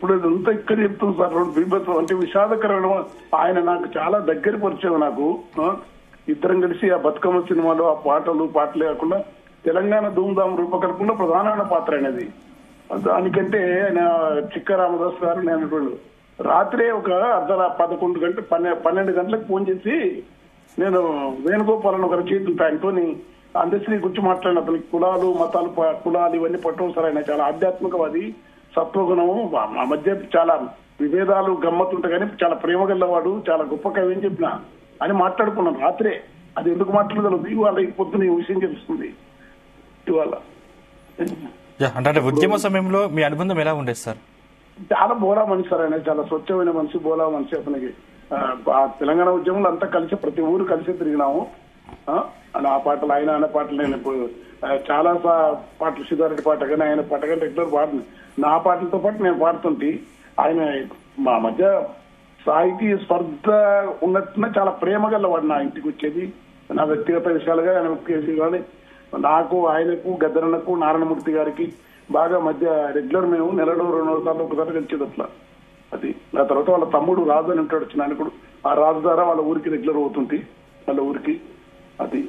ఇప్పుడు ఇదంతా ఇక్కడ చెప్తుంది సార్. బీభత్సం అంటే విషాదకరమైన. ఆయన నాకు చాలా దగ్గర పరిచయం. నాకు ఇద్దరం కలిసి ఆ బతుకమ్మ సినిమాలో ఆ పాటలే కాకుండా తెలంగాణ ధూమ్ధామ్ రూపకల్పనలో ప్రధానమైన పాత్ర అనేది. దానికంటే ఆయన చిక్క రామదాస్ గారు నేను రాత్రే ఒక 12 గంటలకు ఫోన్ చేసి నేను వేణుగోపాలను ఒక రచయితులు ఆయనతో అందశ్రీ గురించి మాట్లాడిన. అతనికి కులాలు కులాలు ఇవన్నీ పట్టవు సార్. ఆయన చాలా ఆధ్యాత్మికవాది, సత్వగుణము. మా మధ్య చాలా విభేదాలు గమ్మత్తుంటాయి కానీ చాలా ప్రేమ గల్లవాడు, చాలా గొప్ప కవి అని చెప్పిన అని మాట్లాడుకున్నాను రాత్రే. అది ఎందుకు మాట్లాడగలదు ఇవాళ ఈ పొద్దున ఈ విషయం తెలుస్తుంది ఇవాళ. అంటే ఉద్యమ సమయంలో మీ అనుబంధం ఎలా ఉండేది సార్? చాలా బోలా మనిషి సార్. ఆయన చాలా స్వచ్ఛమైన మనిషి, బోలా మనిషి. అతనికి తెలంగాణ ఉద్యమంలో అంతా కలిసి ప్రతి ఊరు కలిసి తిరిగినాము. ఆ పాటలు ఆయన అనే పాటలు నేను చాలా పాటలు సిద్ధారెడ్డి పాట కానీ ఆయన పాట కానీ రెగ్యులర్ పాడుతుంది. నా పాటలతో పాటు నేను పాడుతుంటే ఆయన మా మధ్య సాహితీ స్పర్ధ ఉన్నట్టున చాలా ప్రేమ గల్లవాడు. నా ఇంటికి వచ్చేది నా వ్యక్తిగత విషయాలుగా ఆయన కేసు కానీ నాకు ఆయనకు గద్దరన్నకు నారాయణమూర్తి గారికి బాగా మధ్య రెగ్యులర్ మేము నెలలో 2 సార్లు ఒకసారి కలిసేది అట్లా. అది ఆ తర్వాత వాళ్ళ తమ్ముడు రాజు అని ఉంటాడు చిన్న, ఆ రాజు ద్వారా వాళ్ళ ఊరికి రెగ్యులర్ అవుతుంది వాళ్ళ ఊరికి. అది